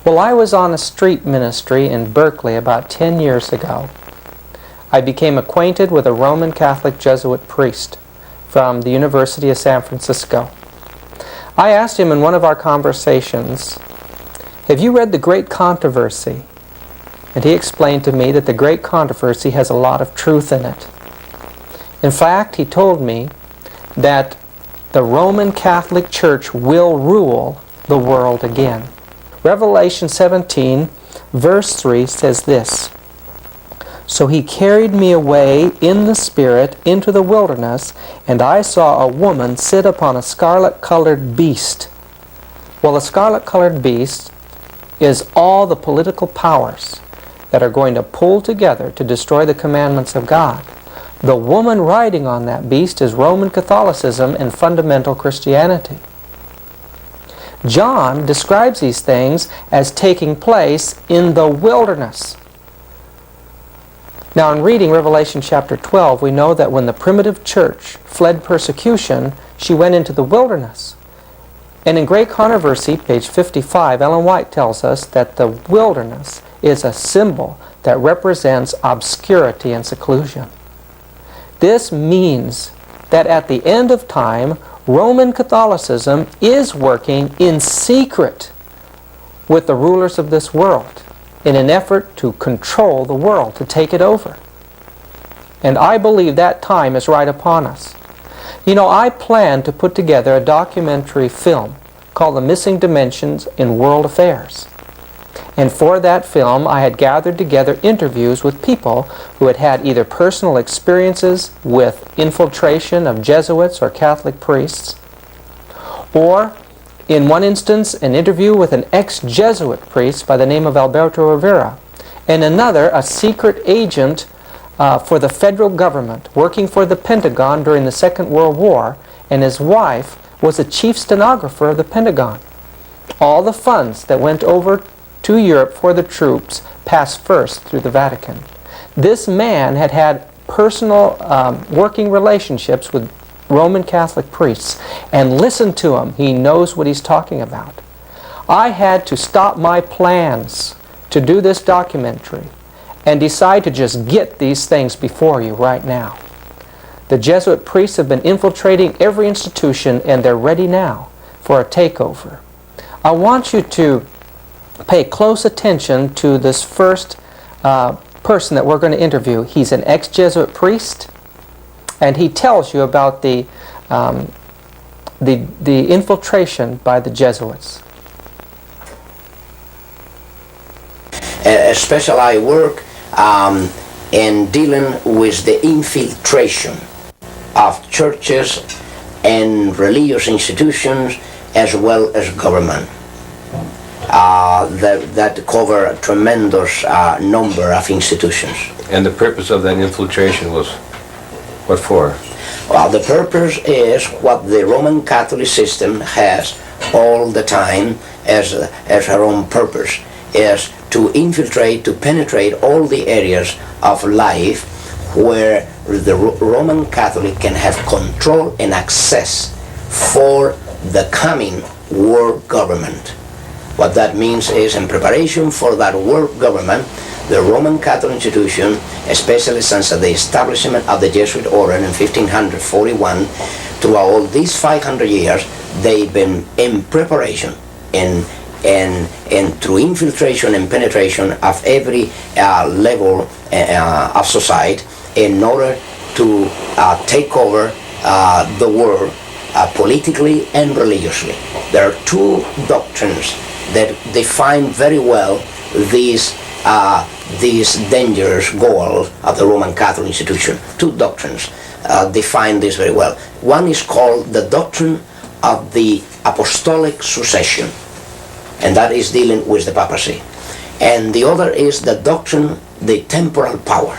Well, I was on a street ministry in Berkeley about 10 years ago. I became acquainted with a Roman Catholic Jesuit priest from the University of San Francisco. I asked him in one of our conversations, "Have you read The Great Controversy?" And he explained to me that the Great Controversy has a lot of truth in it. In fact, he told me that the Roman Catholic Church will rule the world again. Revelation 17, verse 3 says this, "So he carried me away in the Spirit into the wilderness, and I saw a woman sit upon a scarlet-colored beast." Well, the scarlet-colored beast is all the political powers that are going to pull together to destroy the commandments of God. The woman riding on that beast is Roman Catholicism and fundamental Christianity. John describes these things as taking place in the wilderness. Now, in reading Revelation chapter 12, we know that when the primitive church fled persecution, she went into the wilderness. And in Great Controversy, page 55, Ellen White tells us that the wilderness is a symbol that represents obscurity and seclusion. This means that at the end of time, Roman Catholicism is working in secret with the rulers of this world in an effort to control the world, to take it over. And I believe that time is right upon us. You know, I plan to put together a documentary film called The Missing Dimensions in World Affairs. And for that film, I had gathered together interviews with people who had had either personal experiences with infiltration of Jesuits or Catholic priests, or, in one instance, an interview with an ex-Jesuit priest by the name of Alberto Rivera, and another, a secret agent for the federal government, working for the Pentagon during the Second World War, and his wife was a chief stenographer of the Pentagon. All the funds that went over to Europe for the troops passed first through the Vatican. This man had had personal working relationships with Roman Catholic priests, and listen to him, he knows what he's talking about. I had to stop my plans to do this documentary and decide to just get these things before you right now. The Jesuit priests have been infiltrating every institution, and they're ready now for a takeover. I want you to pay close attention to this first person that we're going to interview. He's an ex-Jesuit priest, and he tells you about the infiltration by the Jesuits. Especially I work in dealing with the infiltration of churches and religious institutions as well as government. That cover a tremendous number of institutions. And the purpose of that infiltration was what for? Well, the purpose is what the Roman Catholic system has all the time as her own purpose, is to infiltrate, to penetrate all the areas of life where the Roman Catholic can have control and access for the coming world government. What that means is, in preparation for that world government, the Roman Catholic institution, especially since the establishment of the Jesuit order in 1541, throughout all these 500 years, they've been in preparation and through infiltration and penetration of every level of society in order to take over the world politically and religiously. There are two doctrines that define very well these dangerous goals of the Roman Catholic institution. Two doctrines define this very well. One is called the doctrine of the apostolic succession, and that is dealing with the papacy. And the other is the doctrine, the temporal power,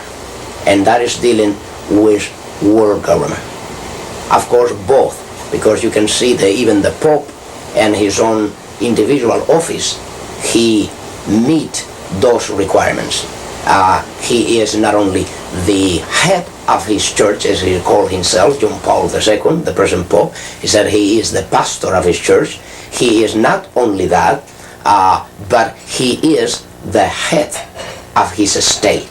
and that is dealing with world government. Of course, both, because you can see that even the Pope and his own individual office, he meet those requirements. He is not only the head of his church, as he called himself, John Paul II, the present Pope. He said he is the pastor of his church. He is not only that, but he is the head of his state,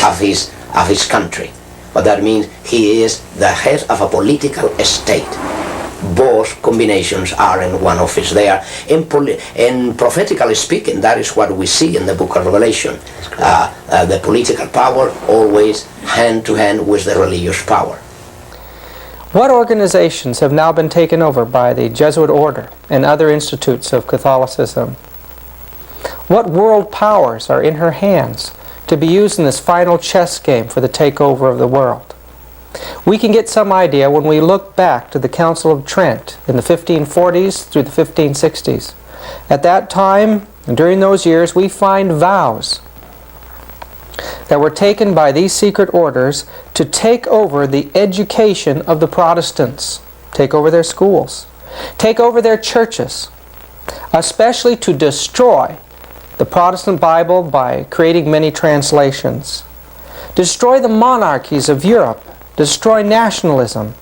of his country. What that means, he is the head of a political state. Both combinations are in one office. They are, in prophetically speaking, that is what we see in the book of Revelation. The political power always hand to hand with the religious power. What organizations have now been taken over by the Jesuit order and other institutes of Catholicism? What world powers are in her hands to be used in this final chess game for the takeover of the world? We can get some idea when we look back to the Council of Trent in the 1540s through the 1560s. At that time, and during those years, we find vows that were taken by these secret orders to take over the education of the Protestants, take over their schools, take over their churches, especially to destroy the Protestant Bible by creating many translations, destroy the monarchies of Europe, destroy nationalism,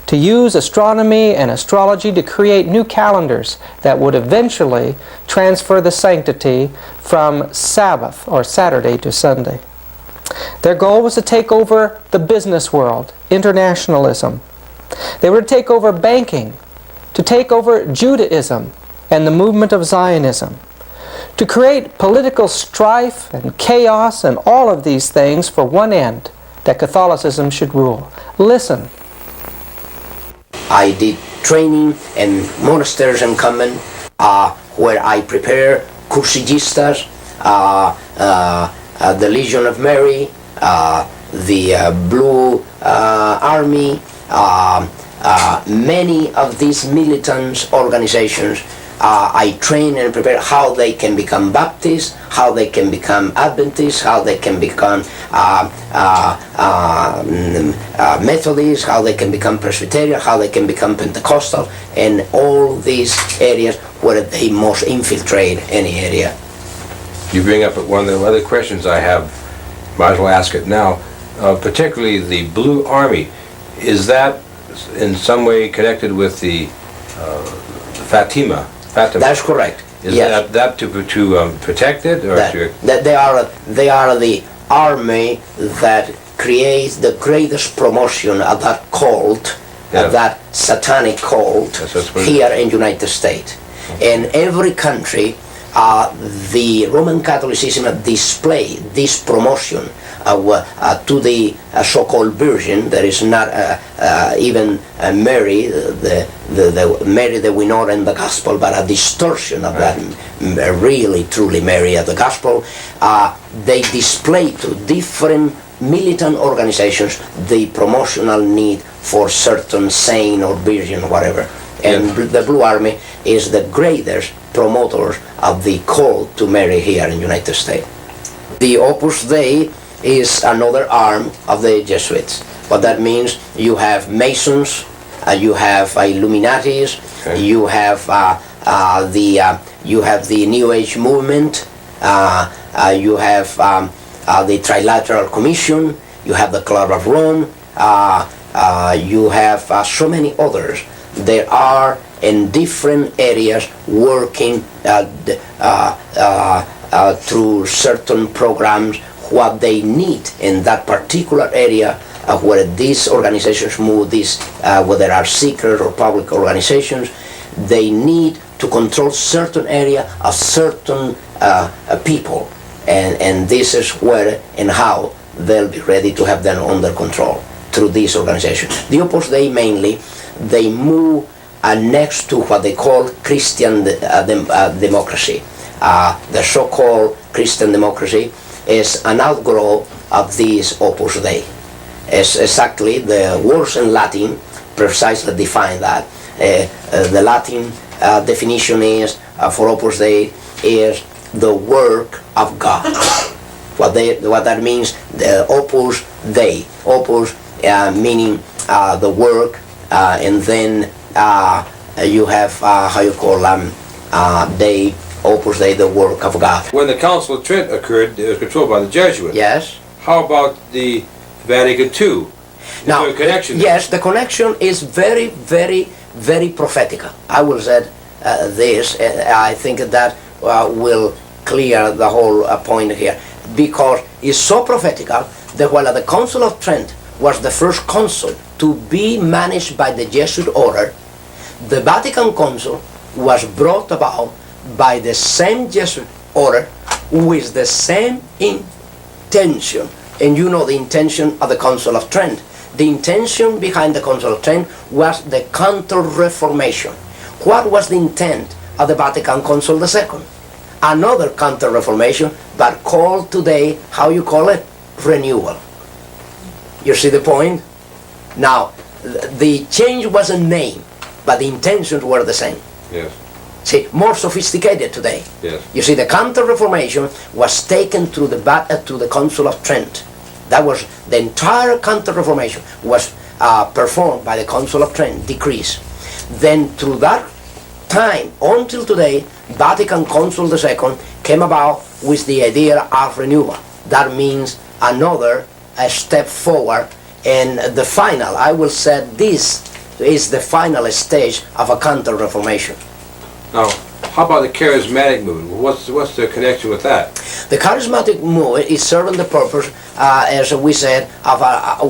to use astronomy and astrology to create new calendars that would eventually transfer the sanctity from Sabbath or Saturday to Sunday. Their goal was to take over the business world, internationalism. They were to take over banking, to take over Judaism and the movement of Zionism, to create political strife and chaos and all of these things for one end, that Catholicism should rule. Listen. I did training in monasteries and convent where I prepare cursillistas, the Legion of Mary, the Blue Army, many of these militant organizations. I train and prepare how they can become Baptists, how they can become Adventists, how they can become Methodists, how they can become Presbyterian, how they can become Pentecostal, and all these areas where they must infiltrate any area. You bring up one of the other questions I have, might as well ask it now, particularly the Blue Army. Is that in some way connected with the Fatima? That's correct. Is yes. that to protect it, or that they are the army that creates the greatest promotion of that cult, of that satanic cult here in United States. In every country, the Roman Catholicism displayed this promotion to the so-called Virgin. There is not even Mary, the Mary that we know in the Gospel, but a distortion of that really, truly Mary of the Gospel. They display to different militant organizations the promotional need for certain saint or virgin, whatever. And the Blue Army is the greatest promoters of the call to Mary here in the United States. The Opus Dei is another arm of the Jesuits. What that means, you have Masons, you have Illuminatis, you have the New Age movement, you have the Trilateral Commission, you have the Club of Rome, you have so many others. They are in different areas working through certain programs what they need in that particular area where these organizations move, whether they are secret or public organizations. They need to control certain area of certain people, and this is where and how they'll be ready to have them under control through these organizations. The Opus Dei mainly, they move next to what they call Christian democracy. The so-called Christian democracy is an outgrowth of this Opus Dei. It's exactly the words in Latin precisely define that. The Latin definition is for Opus Dei is the work of God. What that means, the Opus Dei, Opus meaning the work, and then you have how you call Dei, Opus Dei, the work of God. When the Council of Trent occurred, it was controlled by the Jesuits. Yes. How about the Vatican II? Now, the connection yes, the connection is very, very, very prophetical. I will say this. I think that will clear the whole point here, because it's so prophetical that while the Council of Trent was the first council to be managed by the Jesuit order, the Vatican Council was brought about by the same Jesuit order with the same intention. And you know the intention of the Council of Trent. The intention behind the Council of Trent was the Counter-Reformation. What was the intent of the Vatican Council II? Another Counter-Reformation, but called today, how you call it? Renewal. You see the point? Now, the change was a name, but the intentions were the same. Yes. See, more sophisticated today. Yes. You see, the Counter-Reformation was taken to the Council of Trent. That was the entire Counter-Reformation was performed by the Council of Trent, decrees. Then through that time until today, Vatican Council II came about with the idea of renewal. That means another step forward, and the final, I will say this is the final stage of a Counter-Reformation. Now, how about the charismatic movement? What's the connection with that? The charismatic movement is serving the purpose, as we said, of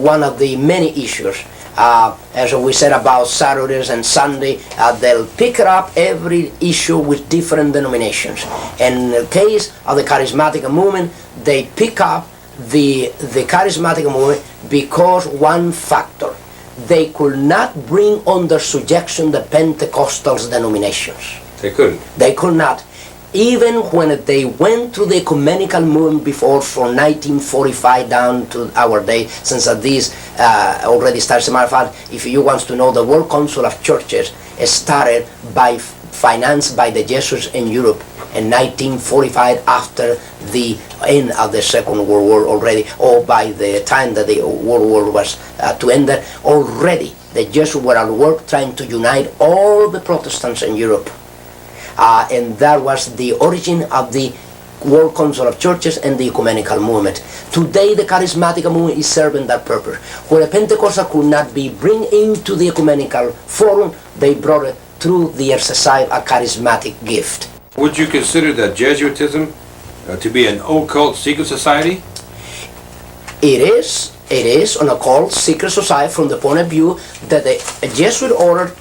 one of the many issues. As we said about Saturdays and Sunday, they'll pick up every issue with different denominations. In the case of the charismatic movement, they pick up the charismatic movement because one factor: they could not bring under subjection the Pentecostal denominations. They couldn't. They could not. Even when they went through the ecumenical movement before, from 1945 down to our day, since this already starts. As a matter of fact, if you want to know, the World Council of Churches started by financed by the Jesuits in Europe in 1945, after the end of the Second World War already, or by the time that the World War was to end, already the Jesuits were at work trying to unite all the Protestants in Europe. And that was the origin of the World Council of Churches and the ecumenical movement. Today the charismatic movement is serving that purpose. Where the Pentecostal could not be bring into the ecumenical forum, they brought it through the exercise of a charismatic gift. Would you consider that Jesuitism to be an occult secret society? It is an occult secret society from the point of view that the Jesuit order,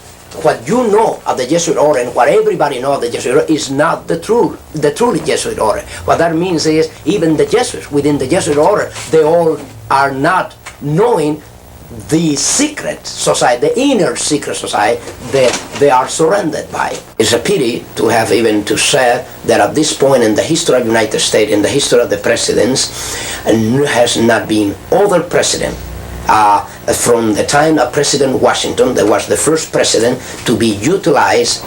what you know of the Jesuit order and what everybody knows of the Jesuit order, is not the truly Jesuit order. What that means is even the Jesuits within the Jesuit order, they all are not knowing the secret society, the inner secret society that they are surrounded by. It's a pity to have even to say that at this point in the history of the United States, in the history of the presidents, has not been other president. From the time of President Washington, that was the first president to be utilized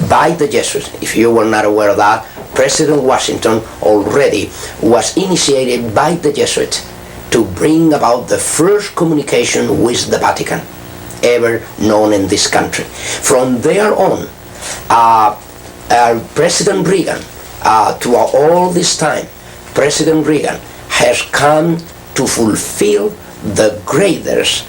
by the Jesuits. If you were not aware of that, President Washington already was initiated by the Jesuits to bring about the first communication with the Vatican ever known in this country. From there on, President Reagan, to all this time, President Reagan has come to fulfill the greatest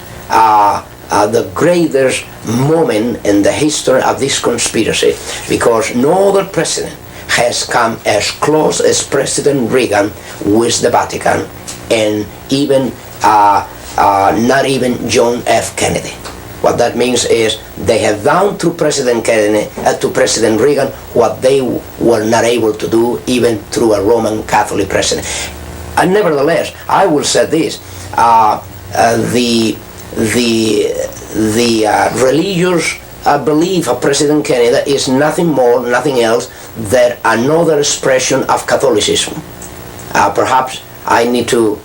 moment in the history of this conspiracy, because no other president has come as close as President Reagan with the Vatican, and even not even John F. Kennedy. What that means is they have done to President Kennedy, to President Reagan, what they were not able to do even through a Roman Catholic president. And nevertheless, I will say this: the religious belief of President Kennedy is nothing more, nothing else than another expression of Catholicism. Perhaps I need to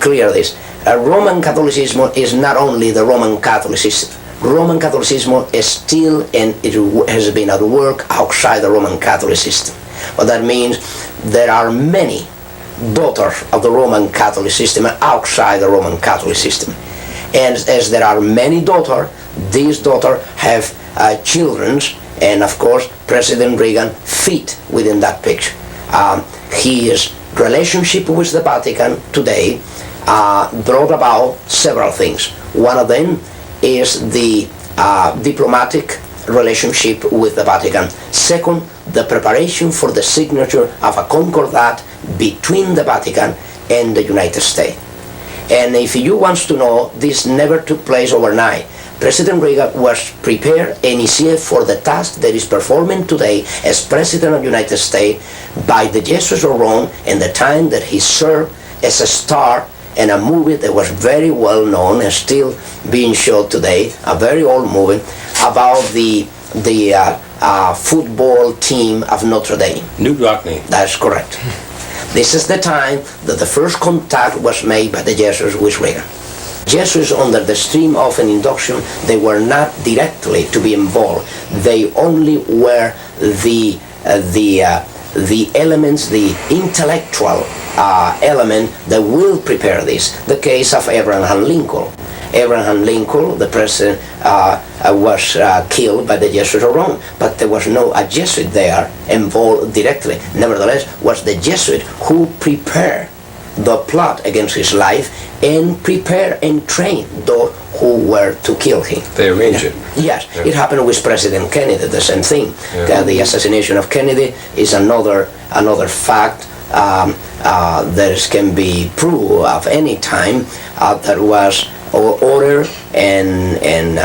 clear this. Roman Catholicism is not only the Roman Catholicism. Roman Catholicism is still, and it has been at work outside the Roman Catholic system. What that means, there are many daughters of the Roman Catholic system outside the Roman Catholic system. And as there are many daughters, these daughters have children, and of course President Reagan fit within that picture. His relationship with the Vatican today brought about several things. One of them is the diplomatic relationship with the Vatican. Second, the preparation for the signature of a concordat between the Vatican and the United States. And if you want to know, this never took place overnight. President Reagan was prepared and is here for the task that is performing today as President of the United States by the Jesuits of Rome, and the time that he served as a star in a movie that was very well known and still being shown today, a very old movie about the football team of Notre Dame. New Rockney. That's correct. This is the time that the first contact was made by the Jesuits with Reagan. Jesuits, under the stream of an induction, they were not directly to be involved. They only were the elements, the intellectual element that will prepare this. The case of Abraham Lincoln. Abraham Lincoln, the president, was killed by the Jesuits of Rome, but there was no a Jesuit there involved directly. Nevertheless, was the Jesuit who prepared the plot against his life and prepare and train those who were to kill him. They arranged it. Yes, it happened with President Kennedy, the same thing. The assassination of Kennedy is another fact that can be proved of any time that was ordered and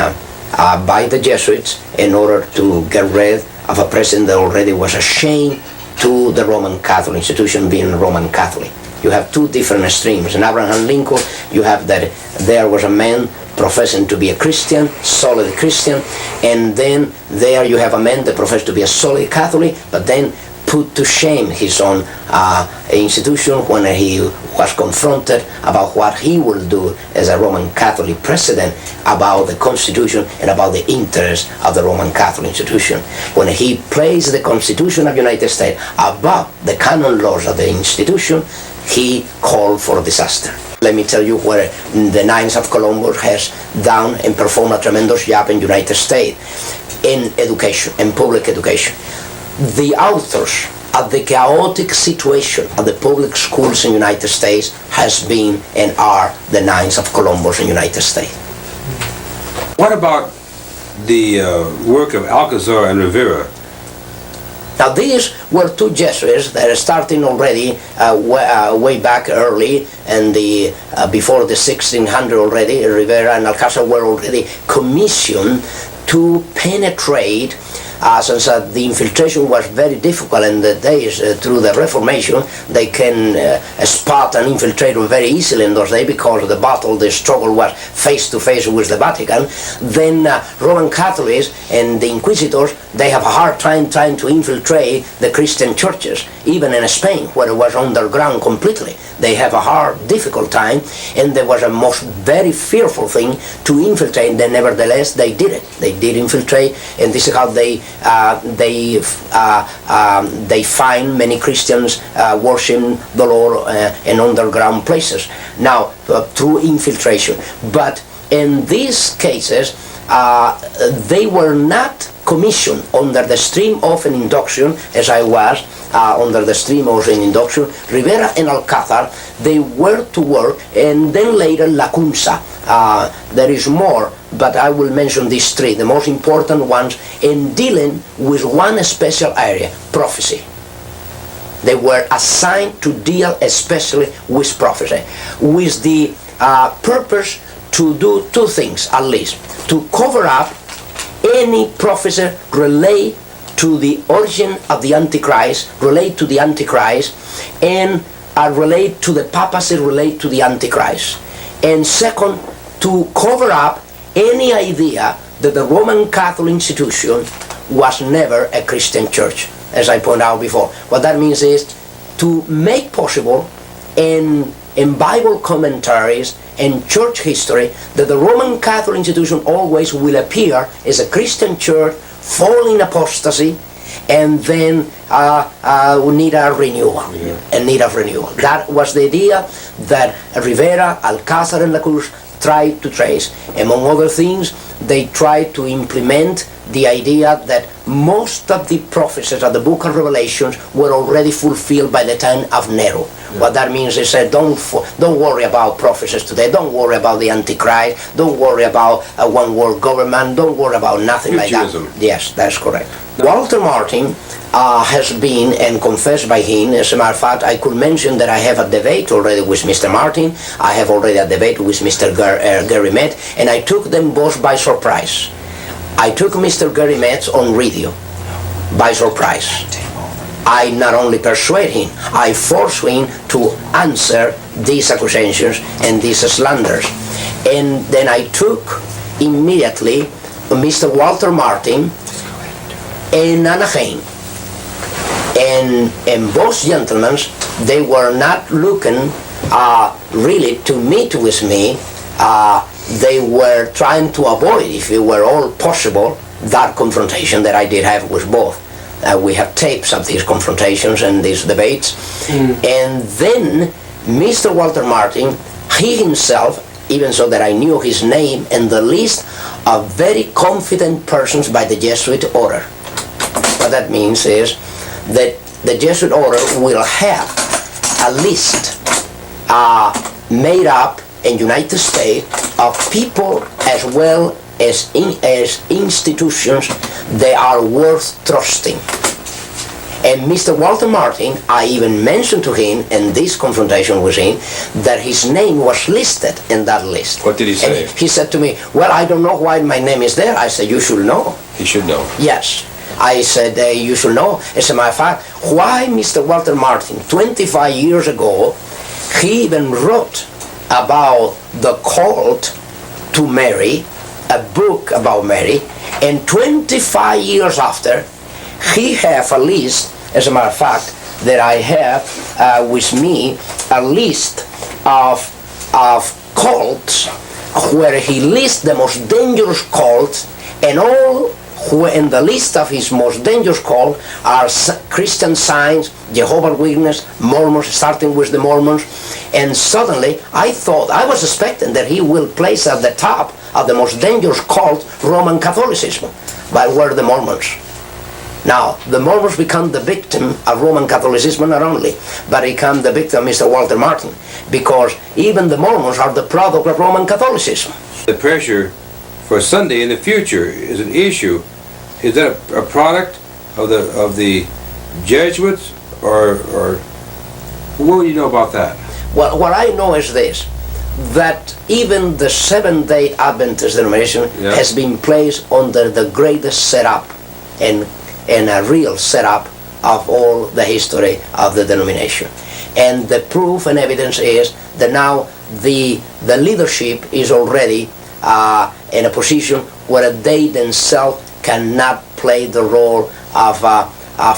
by the Jesuits in order to get rid of a president that already was ashamed to the Roman Catholic institution, being Roman Catholic. You have two different extremes. In Abraham Lincoln, you have that there was a man professing to be a Christian, solid Christian, and then there you have a man that professed to be a solid Catholic, but then put to shame his own institution when he was confronted about what he will do as a Roman Catholic president about the Constitution and about the interests of the Roman Catholic institution. When he placed the Constitution of the United States above the canon laws of the institution, he called for disaster. Let me tell you where the Knights of Columbus has done and performed a tremendous job in the United States in education, in public education. The authors of the chaotic situation of the public schools in the United States has been and are the Knights of Columbus in the United States. What about the work of Alcazar and Rivera? Now these were two Jesuits that are starting already way back early, and before the 1600 already. Rivera and Alcazar were already commissioned to penetrate, since the infiltration was very difficult in the days through the Reformation. They can spot an infiltrator very easily in those days because the struggle was face to face with the Vatican. Then Roman Catholics and the Inquisitors, they have a hard time trying to infiltrate the Christian churches, even in Spain, where it was underground completely. They have a hard, difficult time, and there was a most very fearful thing to infiltrate, and then nevertheless they did it. They did infiltrate, and this is how they find many Christians worshiping the Lord in underground places. Now, through infiltration. But in these cases, they were not commissioned under the stream of an induction, as I was under the stream of an induction. Rivera and Alcázar, they were to work, and then later Lacunza. There is more, but I will mention these three, the most important ones, in dealing with one special area, prophecy. They were assigned to deal especially with prophecy, with the purpose to do two things at least: to cover up any prophecy relate to the origin of the Antichrist, relate to the Antichrist, and relate to the papacy, relate to the Antichrist. And second, to cover up any idea that the Roman Catholic institution was never a Christian church, as I pointed out before. What that means is to make possible in Bible commentaries and church history that the Roman Catholic institution always will appear as a Christian church, fall in apostasy, and then we need a renewal. And need of renewal. That was the idea that Rivera, Alcázar, and Lacunza tried to trace. Among other things, they tried to implement the idea that most of the prophecies of the book of Revelations were already fulfilled by the time of Nero. Yeah. What that means is that don't worry about prophecies today, don't worry about the Antichrist, don't worry about a one-world government, don't worry about nothing Futurism. like that. Yes, that's correct. Walter Martin has been, and confessed by him, as a matter of fact, I could mention that I have a debate already with Mr. Martin, I have already a debate with Mr. Gary Metz, and I took them both by surprise. I took Mr. Gary Metz on radio by surprise. I not only persuade him, I force him to answer these accusations and these slanders. And then I took immediately Mr. Walter Martin and Anaheim. And both gentlemen, they were not looking really to meet with me. They were trying to avoid, if it were all possible, that confrontation that I did have with both. We have tapes of these confrontations and these debates. And then Mr. Walter Martin, he himself, even so that I knew his name and the list of very confident persons by the Jesuit order. What that means is that the Jesuit order will have a list made up in United States of people as well as institutions that are worth trusting. And Mr. Walter Martin, I even mentioned to him in this confrontation with him that his name was listed in that list. What did he say? And he said to me, well, I don't know why my name is there. I said, you should know. He should know. Yes. I said, you should know. As a matter of fact, why Mr. Walter Martin, 25 years ago, he even wrote about the cult to Mary, a book about Mary, and 25 years after, he have a list, as a matter of fact, that I have with me, a list of cults where he lists the most dangerous cults, and all who in the list of his most dangerous cults are Christian Science, Jehovah's Witnesses, Mormons, starting with the Mormons. And suddenly I thought, I was expecting that he will place at the top of the most dangerous cult Roman Catholicism, but were the Mormons. Now, the Mormons become the victim of Roman Catholicism not only, but become the victim of Mr. Walter Martin, because even the Mormons are the product of Roman Catholicism. The pressure for Sunday in the future is an issue. Is that a product of the Jesuits, or what do you know about that? Well, what I know is this, that even the Seventh-day Adventist denomination has been placed under the greatest setup and a real setup of all the history of the denomination. And the proof and evidence is that now the leadership is already in a position where they themselves cannot play the role of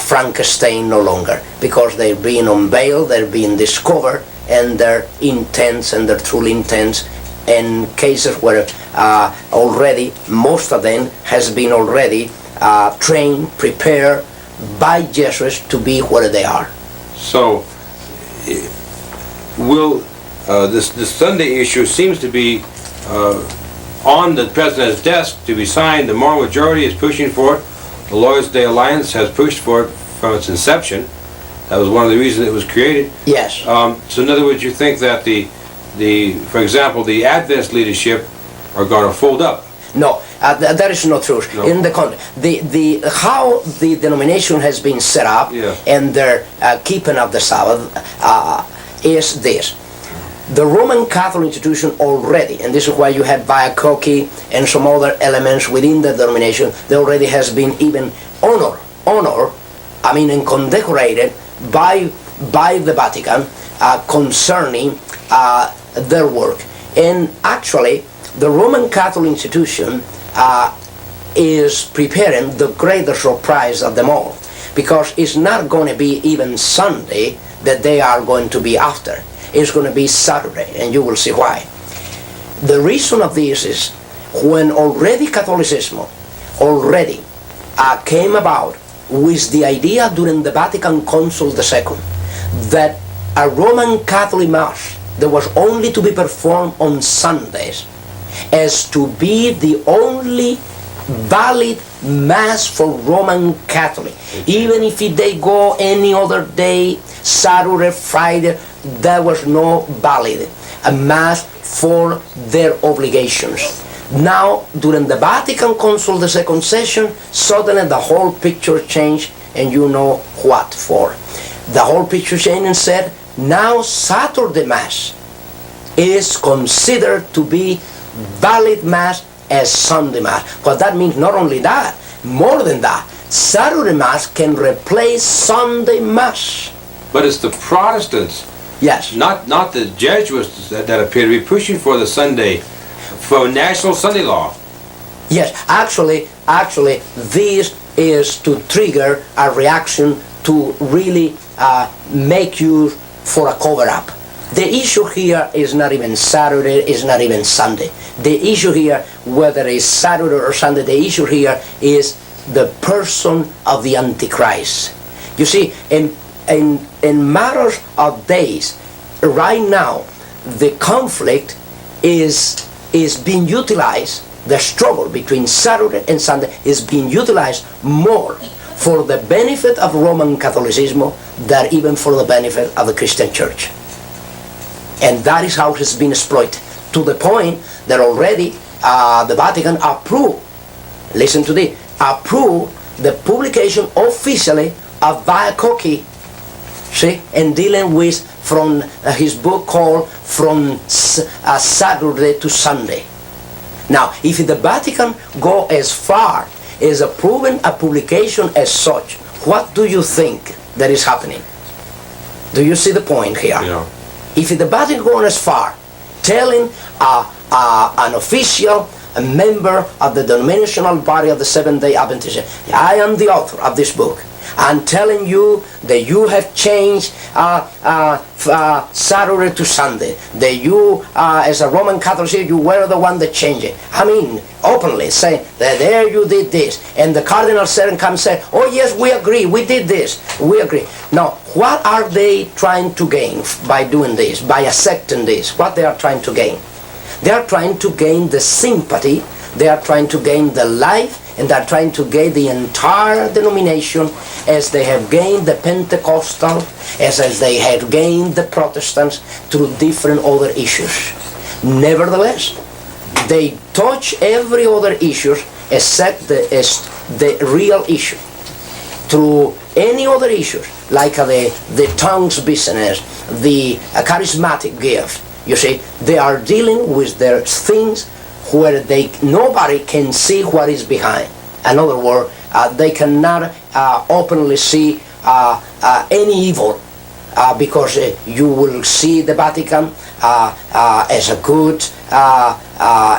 Frankenstein no longer, because they're being unveiled, they're being discovered, and their intents and their true intents, in cases where already most of them has been already trained, prepared by Jesuits to be where they are. So, will this Sunday issue seems to be on the President's desk to be signed? The moral majority is pushing for it. The Lawyers' Day Alliance has pushed for it from its inception. That was one of the reasons it was created. Yes. So in other words, you think that for example, the Adventist leadership are going to fold up? No, that is not true. No. In the how the denomination has been set up and their keeping of the Sabbath is this. The Roman Catholic institution already, and this is why you have Viacochi and some other elements within the denomination, there already has been even honor, and condecorated by the Vatican concerning their work. And actually, the Roman Catholic institution is preparing the greatest surprise of them all, because it's not going to be even Sunday that they are going to be after. It's going to be Saturday, and you will see why. The reason of this is when already Catholicism already came about with the idea during the Vatican Council II that a Roman Catholic Mass that was only to be performed on Sundays as to be the only valid Mass for Roman Catholic. Even if they go any other day, Saturday, Friday, there was no valid a Mass for their obligations. Now, during the Vatican Council, the second session, suddenly the whole picture changed, and you know what for. The whole picture changed and said, now Saturday Mass is considered to be valid Mass as Sunday Mass. What that means, not only that, more than that, Saturday Mass can replace Sunday Mass. But it's the Protestants, Yes. not the Jesuits that appear to be pushing for the Sunday, for national Sunday law. Yes, actually, this is to trigger a reaction to really make use for a cover-up. The issue here is not even Saturday, is not even Sunday. The issue here, whether it's Saturday or Sunday, the issue here is the person of the Antichrist. You see, in matters of days, right now, the conflict is being utilized, the struggle between Saturday and Sunday is being utilized more for the benefit of Roman Catholicism than even for the benefit of the Christian Church. And that is how it's been exploited, to the point that already the Vatican approved, listen to this, approved the publication officially of Vaiakoki, see, and dealing with from his book called From Saturday to Sunday. Now, if the Vatican go as far as approving a publication as such, what do you think that is happening? Do you see the point here? Yeah. If the Vatican goes as far, telling an official, a member of the denominational body of the Seventh-day Adventists, I am the author of this book, I'm telling you that you have changed Saturday to Sunday, that you, as a Roman Catholic, you were the one that changed it. I mean, openly saying that there you did this, and the Cardinal Seren comes and say, oh yes, we agree, we did this, we agree. Now, what are they trying to gain by doing this, by accepting this? What they are trying to gain? They are trying to gain the sympathy, they are trying to gain the life, and they are trying to gain the entire denomination as they have gained the Pentecostal, as they have gained the Protestants through different other issues. Nevertheless, they touch every other issue except the real issue. Through any other issues, like the tongues business, the charismatic gift, you see, they are dealing with their things where nobody can see what is behind. In other words, they cannot openly see any evil because you will see the Vatican as a good,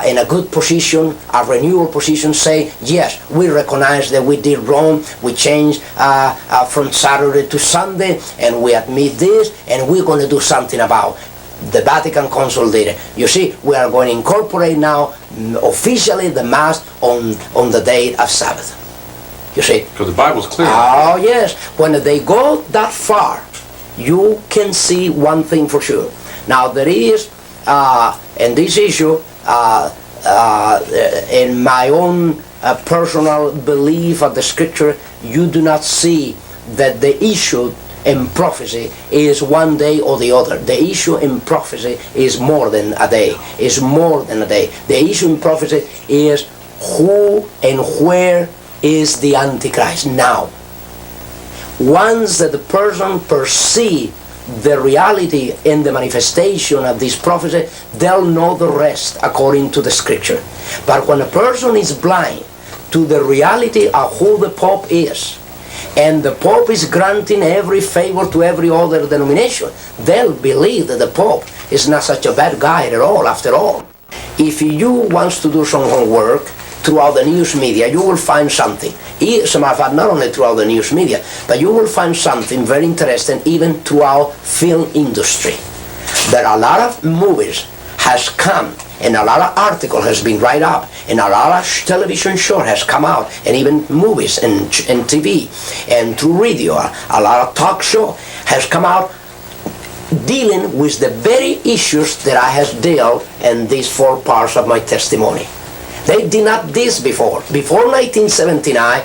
in a good position, a renewal position, say, yes, we recognize that we did wrong, we changed from Saturday to Sunday, and we admit this, and we're going to do something about it. The Vatican Council did it. You see, we are going to incorporate now officially the Mass on the day of Sabbath. You see? Because the Bible's clear. Oh yes. When they go that far, you can see one thing for sure. Now there is, in this issue, in my own personal belief of the Scripture, you do not see that the issue in prophecy is one day or the other. The issue in prophecy is more than a day. Is more than a day. The issue in prophecy is who and where is the Antichrist now. Once that the person perceives the reality and the manifestation of this prophecy, they'll know the rest according to the Scripture. But when a person is blind to the reality of who the Pope is, and the Pope is granting every favor to every other denomination, they'll believe that the Pope is not such a bad guy at all, after all. If you want to do some homework throughout the news media, you will find something. As a matter of fact, not only throughout the news media, but you will find something very interesting even throughout film industry. There are a lot of movies has come, and a lot of article has been write up, and a lot of television show has come out, and even movies and TV and through radio, a lot of talk show has come out dealing with the very issues that I have dealt in these 4 parts of my testimony. They did not this before. Before 1979,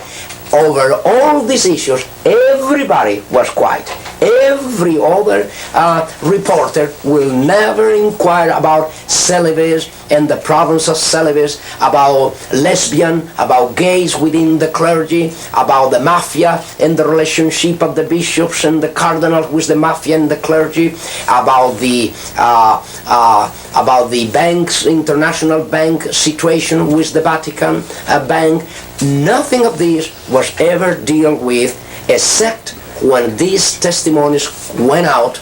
over all these issues, everybody was quiet. Every other reporter will never inquire about celibacy and the problems of celibacy, about lesbian, about gays within the clergy, about the mafia and the relationship of the bishops and the cardinals with the mafia and the clergy, about the banks, international bank situation with the Vatican bank. Nothing of this was ever dealt with, except when these testimonies went out.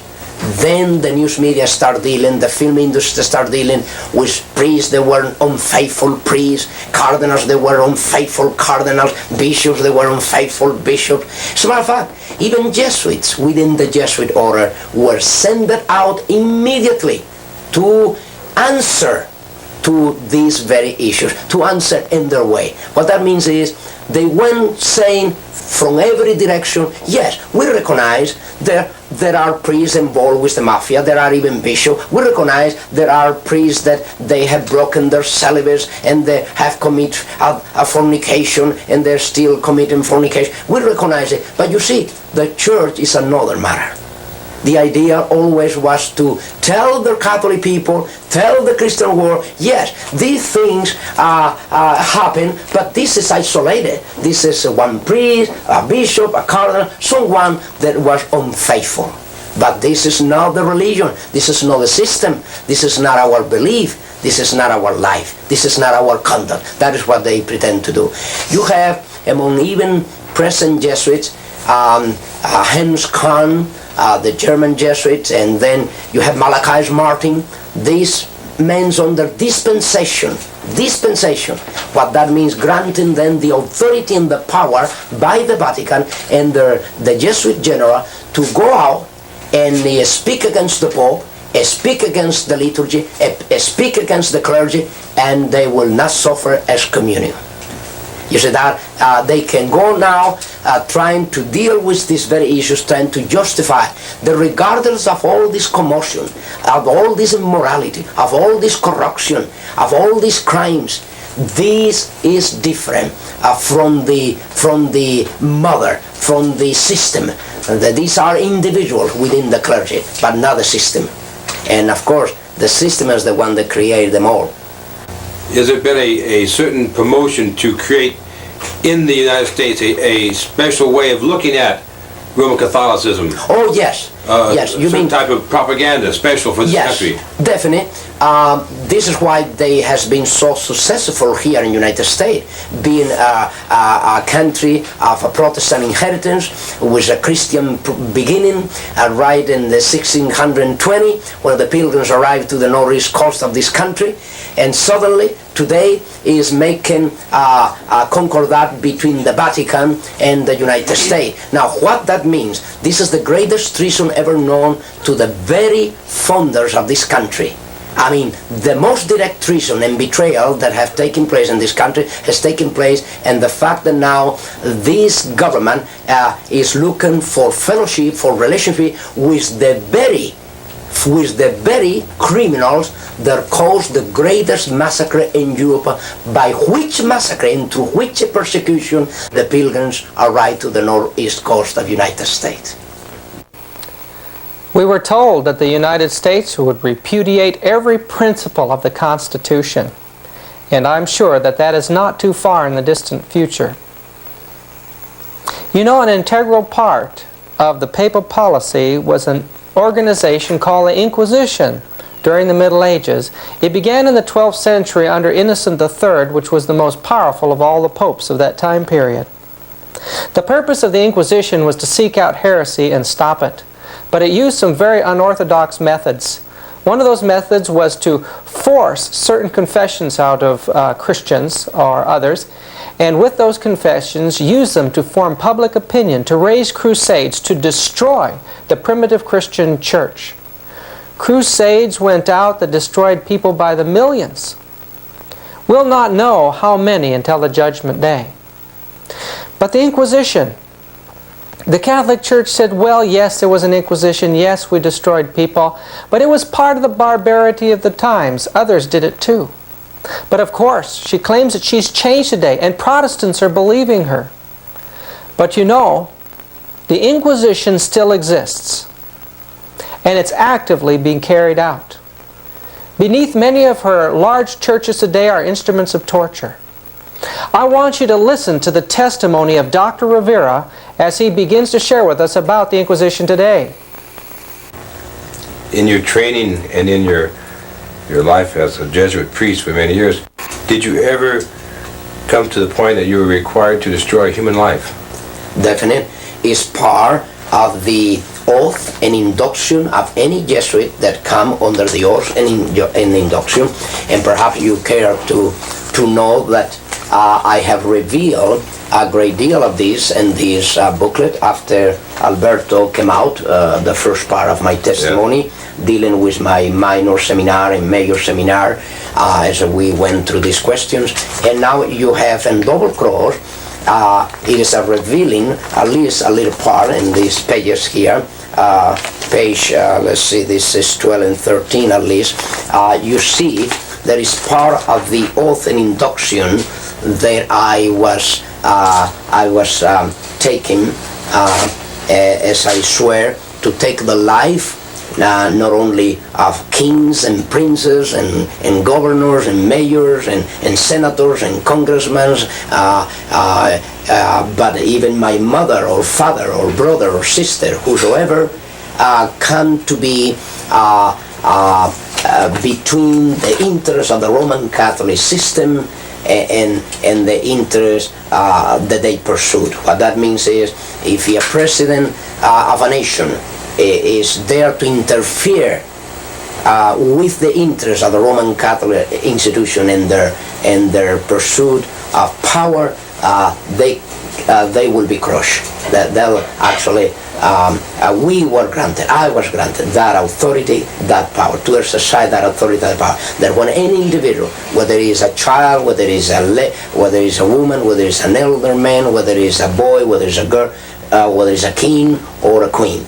Then the news media started dealing, the film industry started dealing with priests that were unfaithful priests, cardinals that were unfaithful cardinals, bishops that were unfaithful bishops. As a matter of fact, even Jesuits within the Jesuit order were sent out immediately to answer to these very issues, to answer in their way. What that means is they went saying from every direction, yes, we recognize there are priests involved with the mafia, there are even bishops, we recognize there are priests that they have broken their celibacy and they have committed a fornication and they're still committing fornication. We recognize it, but you see, the church is another matter. The idea always was to tell the Catholic people, tell the Christian world, yes, these things happen, but this is isolated. This is one priest, a bishop, a cardinal, someone that was unfaithful. But this is not the religion. This is not the system. This is not our belief. This is not our life. This is not our conduct. That is what they pretend to do. You have, among even present Jesuits, Hans Kahn, the German Jesuits, and then you have Malachi Martin. These men under dispensation. What that means, granting them the authority and the power by the Vatican and the Jesuit general to go out and speak against the Pope, speak against the liturgy, speak against the clergy, and they will not suffer excommunion. You see that they can go now trying to deal with these very issues, trying to justify that regardless of all this commotion, of all this immorality, of all this corruption, of all these crimes, this is different from the mother, from the system. That these are individuals within the clergy, but not the system. And of course, the system is the one that created them all. Has there been a certain promotion to create in the United States a special way of looking at Roman Catholicism? Oh yes, yes. You mean type of propaganda special for this country? Yes, definitely. This is why they has been so successful here in the United States, being a country of a Protestant inheritance with a Christian beginning, right in the 1620, when the Pilgrims arrived to the northeast coast of this country, and suddenly today is making concordat between the Vatican and the United States. Now, what that means, this is the greatest treason ever known to the very founders of this country. I mean, the most direct treason and betrayal that have taken place in this country has taken place, and the fact that now this government is looking for fellowship, for relationship with the very criminals that caused the greatest massacre in Europe, by which massacre and through which persecution the Pilgrims arrived to the northeast coast of the United States. We were told that the United States would repudiate every principle of the Constitution, and I'm sure that that is not too far in the distant future. You know, an integral part of the papal policy was an organization called the Inquisition during the Middle Ages. It began in the 12th century under Innocent III, which was the most powerful of all the popes of that time period. The purpose of the Inquisition was to seek out heresy and stop it. But it used some very unorthodox methods. One of those methods was to force certain confessions out of Christians or others, and with those confessions use them to form public opinion, to raise crusades, to destroy the primitive Christian church. Crusades went out that destroyed people by the millions. We'll not know how many until the Judgment Day. But the Inquisition The Catholic Church said, well, yes, there was an Inquisition, yes, we destroyed people, but it was part of the barbarity of the times. Others did it too. But of course, she claims that she's changed today, and Protestants are believing her. But you know, the Inquisition still exists, and it's actively being carried out. Beneath many of her large churches today are instruments of torture. I want you to listen to the testimony of Dr. Rivera as he begins to share with us about the Inquisition today. In your training and in your life as a Jesuit priest for many years, did you ever come to the point that you were required to destroy human life? Definite is part of the oath and induction of any Jesuit that come under the oath and induction. And perhaps you care to know that I have revealed a great deal of this in this booklet after Alberto came out, the first part of my testimony, dealing with my minor seminar and major seminar as we went through these questions. And now you have in double cross, it is a revealing, at least a little part in these pages here, page, let's see, this is 12 and 13 at least, you see that is part of the oath and induction that I was taking as I swear to take the life not only of kings and princes and governors and mayors and senators and congressmen, but even my mother or father or brother or sister, whosoever, come to be between the interests of the Roman Catholic system and the interests that they pursued. What that means is, if a president of a nation is there to interfere with the interests of the Roman Catholic institution and their pursuit of power, they will be crushed. They'll actually, we were granted, I was granted that authority, that power, to exercise that authority, that power. That when any individual, whether it is a child, whether it is a woman, whether it's an elder man, whether it is a boy, whether it's a girl, whether it's a king or a queen,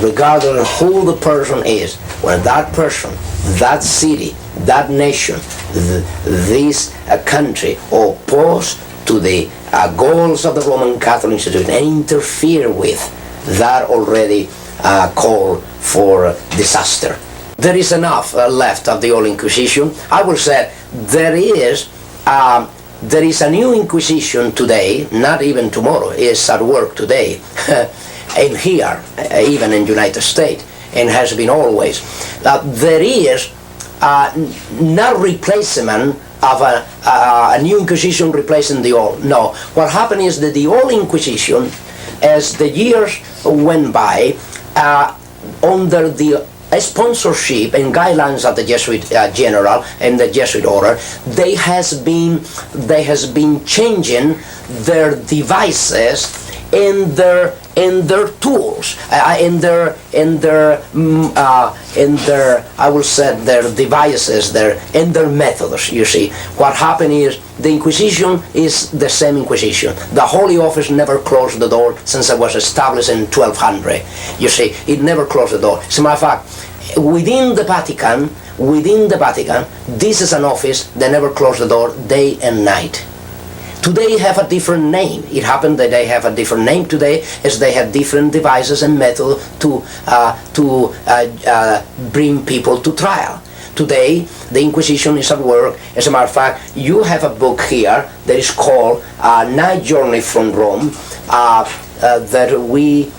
regardless of who the person is, when that person, that city, that nation, this country oppose to the goals of the Roman Catholic institution and interfere with, that already call for disaster. There is enough left of the old Inquisition. I will say there is a new Inquisition today, not even tomorrow, is at work today, and here, even in the United States, and has been always. There is not replacement of a new Inquisition replacing the old. No, what happened is that the old Inquisition, as the years went by, under the sponsorship and guidelines of the Jesuit general and the Jesuit order, they has been changing their devices and their tools, in their I will say their devices, their methods. You see, what happened is the Inquisition is the same Inquisition. The Holy Office never closed the door since it was established in 1200. You see, it never closed the door. As a matter of fact, within the Vatican, this is an office that never closed the door day and night. Today have a different name. It happened that they have a different name today, as they have different devices and methods to bring people to trial. Today, the Inquisition is at work. As a matter of fact, you have a book here that is called Night Journey from Rome, that we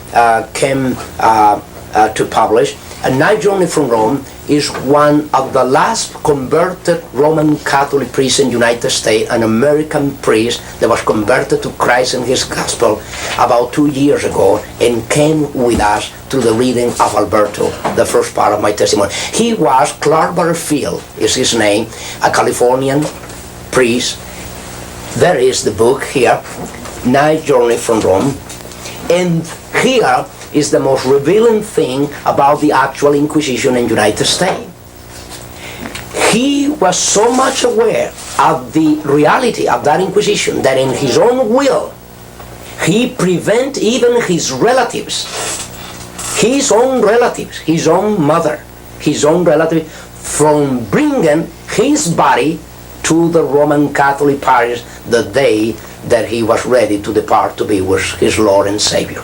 came to publish. A Night Journey from Rome is one of the last converted Roman Catholic priests in the United States, an American priest that was converted to Christ and his gospel about 2 years ago and came with us to the reading of Alberto, the first part of my testimony. He was Clark Butterfield, is his name, a Californian priest. There is the book here, Night Journey from Rome. And here is the most revealing thing about the actual Inquisition in the United States. He was so much aware of the reality of that Inquisition that in his own will, He prevent even his relatives, his own relatives, his own mother, his own relative, from bringing his body to the Roman Catholic parish the day that he was ready to depart to be with his Lord and Savior.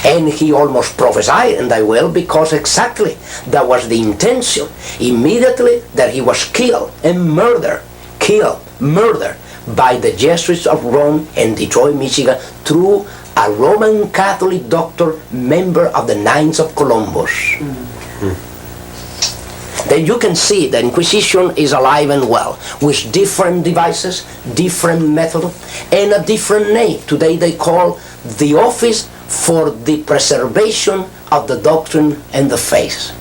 And he almost prophesied, and I will, because exactly that was the intention. Immediately that he was killed and murdered by the Jesuits of Rome and Detroit, Michigan, through a Roman Catholic doctor, member of the Knights of Columbus. Then you can see the Inquisition is alive and well, with different devices, different method, and a different name. Today they call the Office for the Preservation of the Doctrine and the Faith.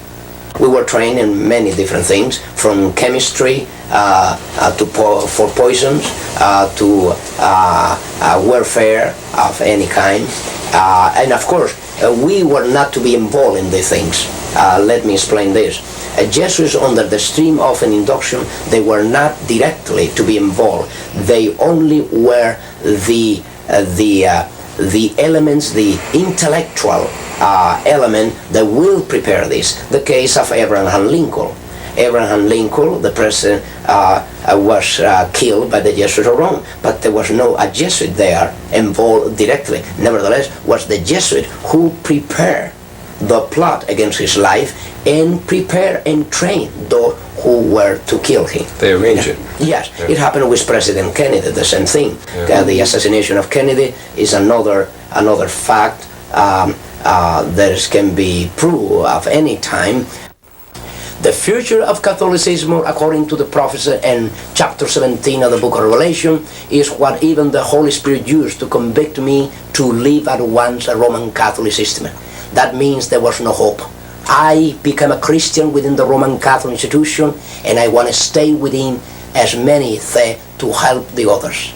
We were trained in many different things, from chemistry for poisons to warfare of any kind. And of course, we were not to be involved in these things. Let me explain this. Jesuits, under the stream of an induction, they were not directly to be involved. They only were the elements, the intellectual element that will prepare this. The case of Abraham Lincoln. Abraham Lincoln, the president, was killed by the Jesuits of Rome, but there was no a Jesuit there involved directly. Nevertheless, was the Jesuit who prepared the plot against his life and prepare and train those who were to kill him. They arranged it. Yes, yeah. It happened with President Kennedy, the same thing. Yeah. The assassination of Kennedy is another fact that can be proved of any time. The future of Catholicism, according to the prophecy in chapter 17 of the book of Revelation, is what even the Holy Spirit used to convict me to leave at once a Roman Catholic system. That means there was no hope. I became a Christian within the Roman Catholic institution, and I want to stay within as many to help the others.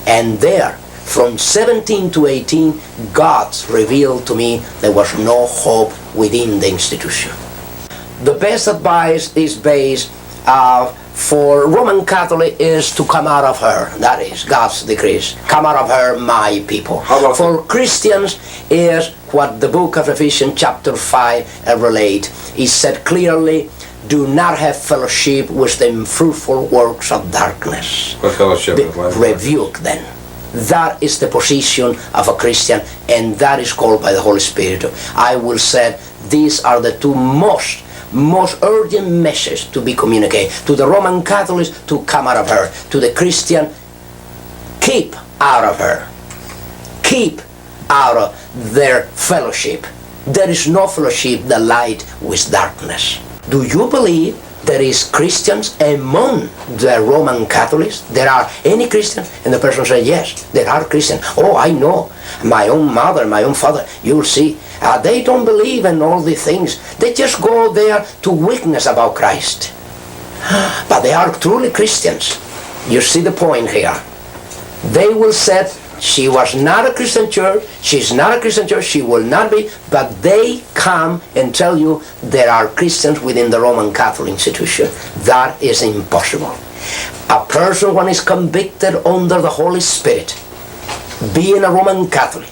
And there, from 17 to 18, God revealed to me there was no hope within the institution. The best advice is based for Roman Catholic is to come out of her. That is God's decrees. Come out of her, my people. For Christians is what the book of Ephesians chapter 5 relate. It said clearly, do not have fellowship with the unfruitful works of darkness. What fellowship? Rebuke them. That is the position of a Christian, and that is called by the Holy Spirit. I will say these are the two most urgent message to be communicated to the Roman Catholics, to come out of her. To the Christian, keep out of her. Keep out of their fellowship. There is no fellowship that light with darkness. Do you believe there is Christians among the Roman Catholics? There are any Christians? And the person said, yes, there are Christians. Oh, I know. My own mother, my own father, you'll see. They don't believe in all these things. They just go there to witness about Christ. But they are truly Christians. You see the point here. They will say, she was not a Christian church, she's not a Christian church, she will not be, but they come and tell you there are Christians within the Roman Catholic institution. That is impossible. A person, when is convicted under the Holy Spirit, being a Roman Catholic,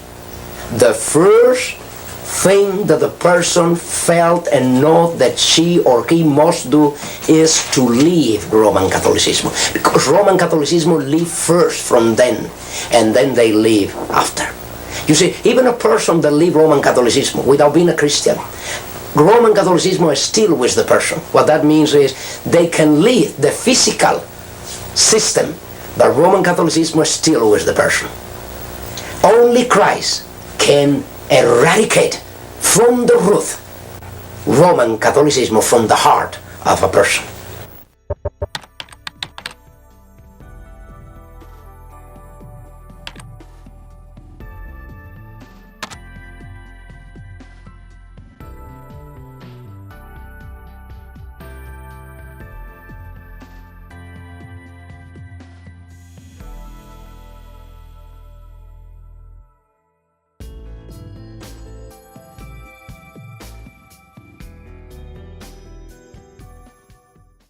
the first thing that the person felt and know that she or he must do is to leave Roman Catholicism, because Roman Catholicism live first from them, and then they leave after. You see, even a person that leave Roman Catholicism without being a Christian, Roman Catholicism is still with the person. What that means is they can leave the physical system, but Roman Catholicism is still with the person. Only Christ can eradicate from the root Roman Catholicism from the heart of a person.